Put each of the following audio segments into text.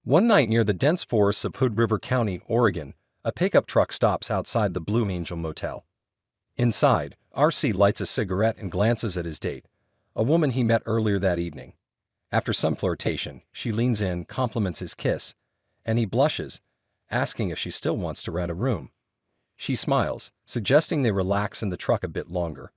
One night near the dense forests of Hood River County, Oregon, a pickup truck stops outside the Blue Angel Motel. Inside, R.C. lights a cigarette and glances at his date, a woman he met earlier that evening. After some flirtation, she leans in, compliments his kiss, and he blushes, asking if she still wants to rent a room. She smiles, suggesting they relax in the truck a bit longer.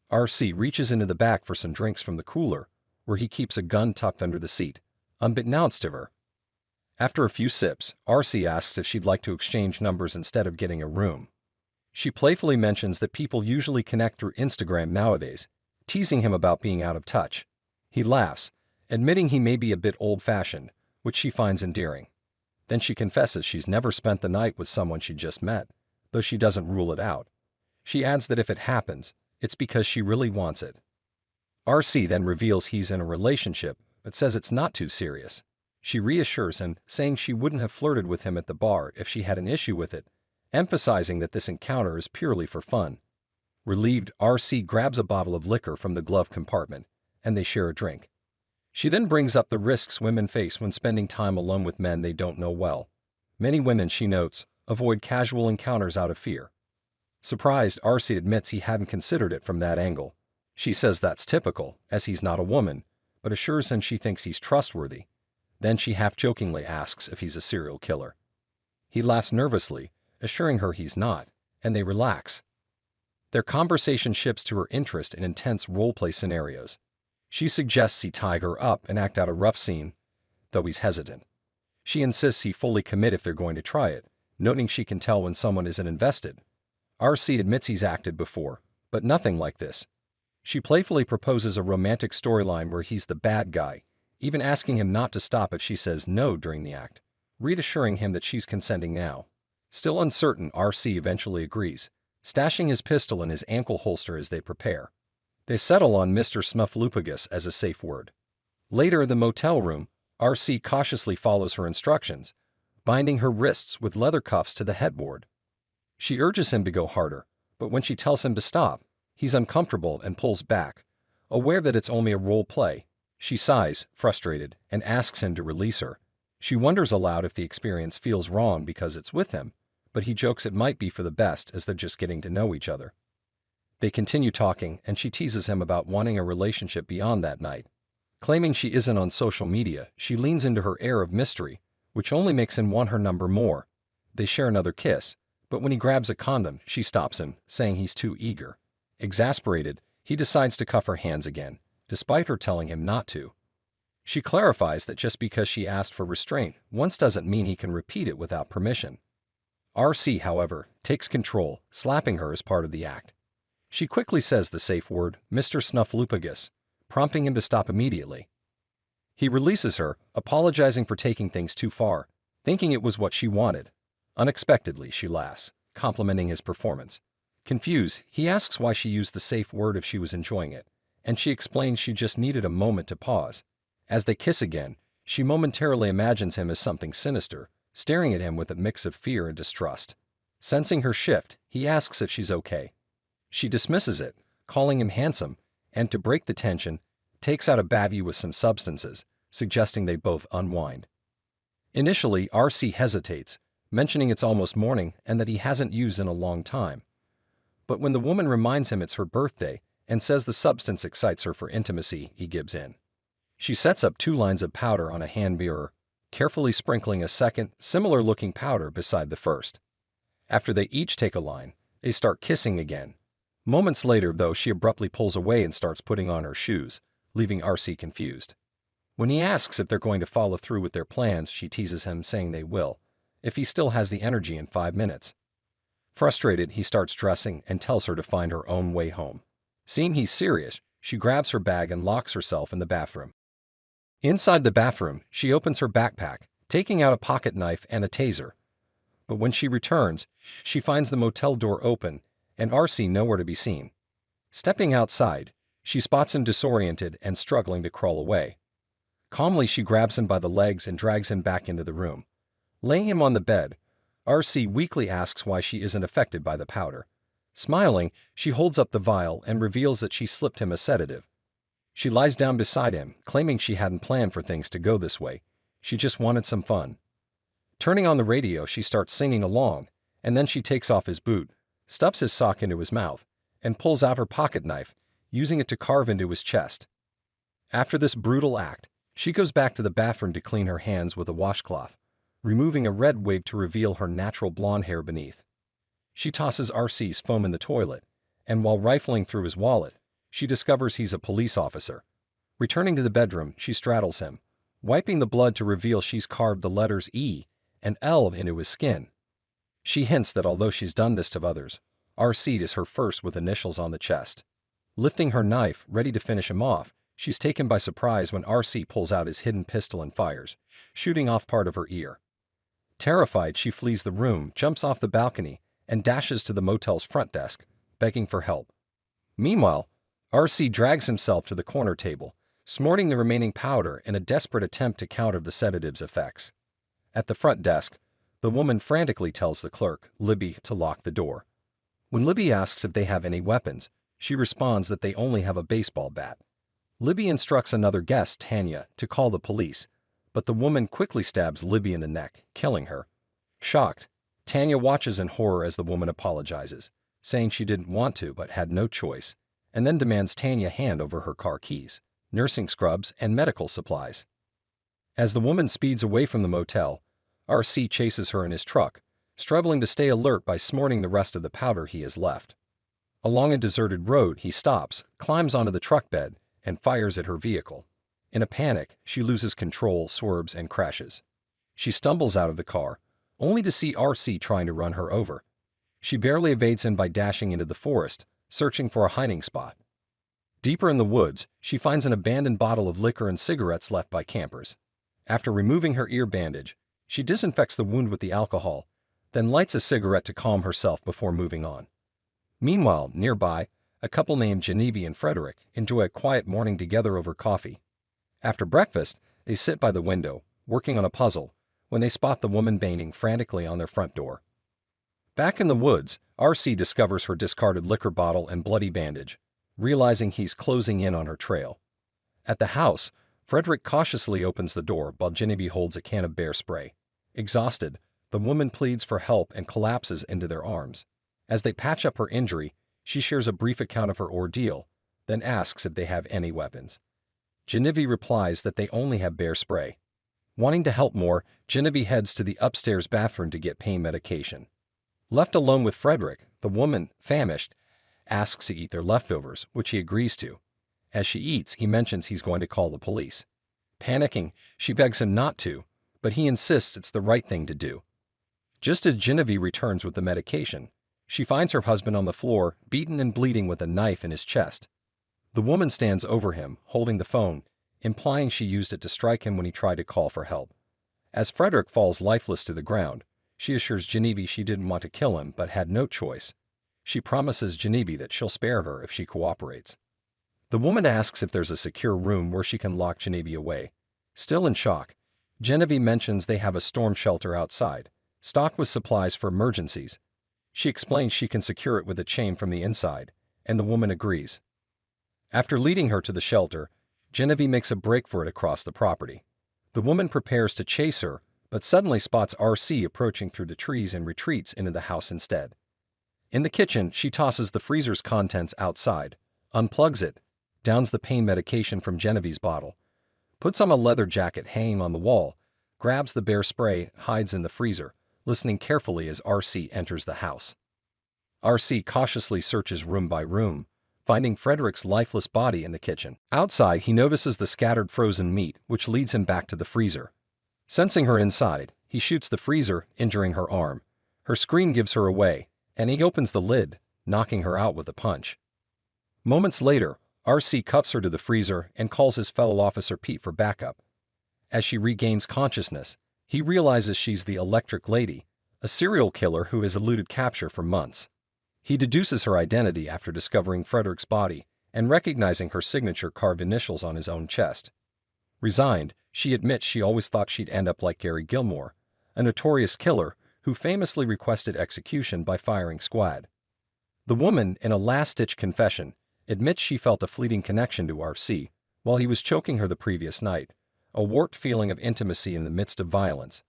R.C. reaches into the back for some drinks from the cooler, where he keeps a gun tucked under the seat, unbeknownst to her. After a few sips, R.C. asks if she'd like to exchange numbers instead of getting a room. She playfully mentions that people usually connect through Instagram nowadays, teasing him about being out of touch. He laughs, admitting he may be a bit old-fashioned, which she finds endearing. Then she confesses she's never spent the night with someone she just met, though she doesn't rule it out. She adds that if it happens, it's because she really wants it. R.C. then reveals he's in a relationship, but says it's not too serious. She reassures him, saying she wouldn't have flirted with him at the bar if she had an issue with it, emphasizing that this encounter is purely for fun. Relieved, R.C. grabs a bottle of liquor from the glove compartment, and they share a drink. She then brings up the risks women face when spending time alone with men they don't know well. Many women, she notes, avoid casual encounters out of fear. Surprised, R.C. admits he hadn't considered it from that angle. She says that's typical, as he's not a woman, but assures him she thinks he's trustworthy. Then she half-jokingly asks if he's a serial killer. He laughs nervously, assuring her he's not, and they relax. Their conversation shifts to her interest in intense role-play scenarios. She suggests he tie her up and act out a rough scene, though he's hesitant. She insists he fully commit if they're going to try it, noting she can tell when someone isn't invested. R.C. admits he's acted before, but nothing like this. She playfully proposes a romantic storyline where he's the bad guy, even asking him not to stop if she says no during the act, reassuring him that she's consenting now. Still uncertain, R.C. eventually agrees, stashing his pistol in his ankle holster as they prepare. They settle on Mr. Snuffleupagus as a safe word. Later in the motel room, R.C. cautiously follows her instructions, binding her wrists with leather cuffs to the headboard. She urges him to go harder, but when she tells him to stop, he's uncomfortable and pulls back, aware that it's only a role play. She sighs, frustrated, and asks him to release her. She wonders aloud if the experience feels wrong because it's with him, but he jokes it might be for the best as they're just getting to know each other. They continue talking, and she teases him about wanting a relationship beyond that night. Claiming she isn't on social media, she leans into her air of mystery, which only makes him want her number more. They share another kiss, but when he grabs a condom, she stops him, saying he's too eager. Exasperated, he decides to cuff her hands again, despite her telling him not to. She clarifies that just because she asked for restraint once doesn't mean he can repeat it without permission. R.C., however, takes control, slapping her as part of the act. She quickly says the safe word, Mr. Snuffleupagus, prompting him to stop immediately. He releases her, apologizing for taking things too far, thinking it was what she wanted. Unexpectedly, she laughs, complimenting his performance. Confused, he asks why she used the safe word if she was enjoying it, and she explains she just needed a moment to pause. As they kiss again, she momentarily imagines him as something sinister, staring at him with a mix of fear and distrust. Sensing her shift, he asks if she's okay. She dismisses it, calling him handsome, and to break the tension, takes out a bavy with some substances, suggesting they both unwind. Initially, R.C. hesitates, mentioning it's almost morning and that he hasn't used in a long time. But when the woman reminds him it's her birthday and says the substance excites her for intimacy, he gives in. She sets up 2 lines of powder on a hand mirror, carefully sprinkling a second, similar-looking powder beside the first. After they each take a line, they start kissing again. Moments later, though, she abruptly pulls away and starts putting on her shoes, leaving R.C. confused. When he asks if they're going to follow through with their plans, she teases him, saying they will, if he still has the energy in 5 minutes. Frustrated, he starts dressing and tells her to find her own way home. Seeing he's serious, she grabs her bag and locks herself in the bathroom. Inside the bathroom, she opens her backpack, taking out a pocket knife and a taser. But when she returns, she finds the motel door open and R.C. nowhere to be seen. Stepping outside, she spots him disoriented and struggling to crawl away. Calmly, she grabs him by the legs and drags him back into the room. Laying him on the bed, R.C. weakly asks why she isn't affected by the powder. Smiling, she holds up the vial and reveals that she slipped him a sedative. She lies down beside him, claiming she hadn't planned for things to go this way. She just wanted some fun. Turning on the radio, she starts singing along, and then she takes off his boot, stuffs his sock into his mouth, and pulls out her pocket knife, using it to carve into his chest. After this brutal act, she goes back to the bathroom to clean her hands with a washcloth, removing a red wig to reveal her natural blonde hair beneath. She tosses RC's phone in the toilet, and while rifling through his wallet, she discovers he's a police officer. Returning to the bedroom, she straddles him, wiping the blood to reveal she's carved the letters E and L into his skin. She hints that although she's done this to others, RC is her first with initials on the chest. Lifting her knife, ready to finish him off, she's taken by surprise when RC pulls out his hidden pistol and fires, shooting off part of her ear. Terrified, she flees the room, jumps off the balcony, and dashes to the motel's front desk, begging for help. Meanwhile, RC drags himself to the corner table, snorting the remaining powder in a desperate attempt to counter the sedative's effects. At the front desk, the woman frantically tells the clerk, Libby, to lock the door. When Libby asks if they have any weapons, she responds that they only have a baseball bat. Libby instructs another guest, Tanya, to call the police, but the woman quickly stabs Libby in the neck, killing her. Shocked, Tanya watches in horror as the woman apologizes, saying she didn't want to but had no choice, and then demands Tanya hand over her car keys, nursing scrubs, and medical supplies. As the woman speeds away from the motel, RC chases her in his truck, struggling to stay alert by snorting the rest of the powder he has left. Along a deserted road, he stops, climbs onto the truck bed, and fires at her vehicle. In a panic, she loses control, swerves, and crashes. She stumbles out of the car, only to see RC trying to run her over. She barely evades him by dashing into the forest, searching for a hiding spot. Deeper in the woods, she finds an abandoned bottle of liquor and cigarettes left by campers. After removing her ear bandage, she disinfects the wound with the alcohol, then lights a cigarette to calm herself before moving on. Meanwhile, nearby, a couple named Genevieve and Frederick enjoy a quiet morning together over coffee. After breakfast, they sit by the window, working on a puzzle, when they spot the woman banging frantically on their front door. Back in the woods, RC discovers her discarded liquor bottle and bloody bandage, realizing he's closing in on her trail. At the house, Frederick cautiously opens the door while Genevieve holds a can of bear spray. Exhausted, the woman pleads for help and collapses into their arms. As they patch up her injury, she shares a brief account of her ordeal, then asks if they have any weapons. Genevieve replies that they only have bear spray. Wanting to help more, Genevieve heads to the upstairs bathroom to get pain medication. Left alone with Frederick, the woman, famished, asks to eat their leftovers, which he agrees to. As she eats, he mentions he's going to call the police. Panicking, she begs him not to, but he insists it's the right thing to do. Just as Genevieve returns with the medication, she finds her husband on the floor, beaten and bleeding with a knife in his chest. The woman stands over him, holding the phone, implying she used it to strike him when he tried to call for help. As Frederick falls lifeless to the ground, she assures Genevieve she didn't want to kill him but had no choice. She promises Genevieve that she'll spare her if she cooperates. The woman asks if there's a secure room where she can lock Genevieve away. Still in shock, Genevieve mentions they have a storm shelter outside, stocked with supplies for emergencies. She explains she can secure it with a chain from the inside, and the woman agrees. After leading her to the shelter, Genevieve makes a break for it across the property. The woman prepares to chase her, but suddenly spots RC approaching through the trees and retreats into the house instead. In the kitchen, she tosses the freezer's contents outside, unplugs it, downs the pain medication from Genevieve's bottle, puts on a leather jacket hanging on the wall, grabs the bear spray, hides in the freezer, listening carefully as RC enters the house. RC cautiously searches room by room, finding Frederick's lifeless body in the kitchen. Outside, he notices the scattered frozen meat, which leads him back to the freezer. Sensing her inside, he shoots the freezer, injuring her arm. Her scream gives her away, and he opens the lid, knocking her out with a punch. Moments later, RC cuffs her to the freezer and calls his fellow officer Pete for backup. As she regains consciousness, he realizes she's the Electric Lady, a serial killer who has eluded capture for months. He deduces her identity after discovering Frederick's body and recognizing her signature carved initials on his own chest. Resigned, she admits she always thought she'd end up like Gary Gilmore, a notorious killer who famously requested execution by firing squad. The woman, in a last-ditch confession, admits she felt a fleeting connection to RC while he was choking her the previous night, a warped feeling of intimacy in the midst of violence.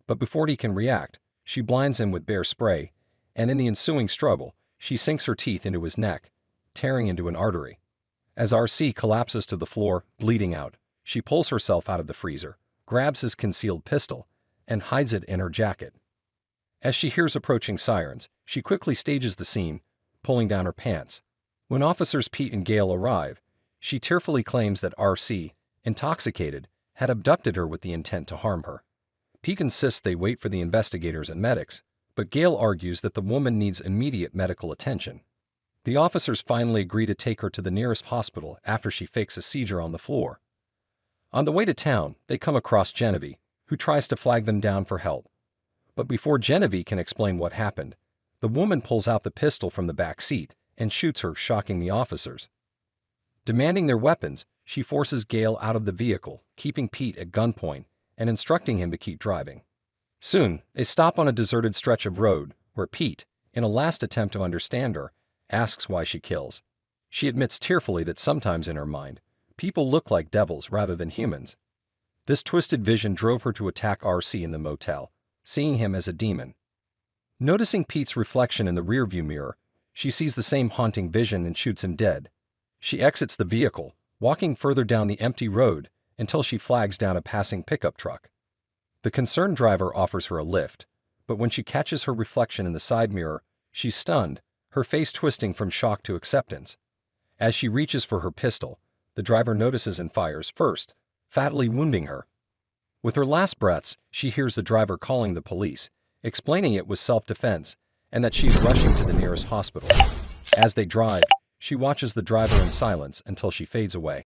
But before he can react, she blinds him with bear spray, and in the ensuing struggle, she sinks her teeth into his neck, tearing into an artery. As RC collapses to the floor, bleeding out, she pulls herself out of the freezer, grabs his concealed pistol, and hides it in her jacket. As she hears approaching sirens, she quickly stages the scene, pulling down her pants. When officers Pete and Gail arrive, she tearfully claims that RC, intoxicated, had abducted her with the intent to harm her. Pete insists they wait for the investigators and medics, but Gail argues that the woman needs immediate medical attention. The officers finally agree to take her to the nearest hospital after she fakes a seizure on the floor. On the way to town, they come across Genevieve, who tries to flag them down for help. But before Genevieve can explain what happened, the woman pulls out the pistol from the back seat and shoots her, shocking the officers. Demanding their weapons, she forces Gail out of the vehicle, keeping Pete at gunpoint and instructing him to keep driving. Soon, they stop on a deserted stretch of road where Pete, in a last attempt to understand her, asks why she kills. She admits tearfully that sometimes in her mind, people look like devils rather than humans. This twisted vision drove her to attack RC in the motel, seeing him as a demon. Noticing Pete's reflection in the rearview mirror, she sees the same haunting vision and shoots him dead. She exits the vehicle, walking further down the empty road until she flags down a passing pickup truck. The concerned driver offers her a lift, but when she catches her reflection in the side mirror, she's stunned, her face twisting from shock to acceptance. As she reaches for her pistol, the driver notices and fires first, fatally wounding her. With her last breaths, she hears the driver calling the police, explaining it was self-defense and that she's rushing to the nearest hospital. As they drive, she watches the driver in silence until she fades away.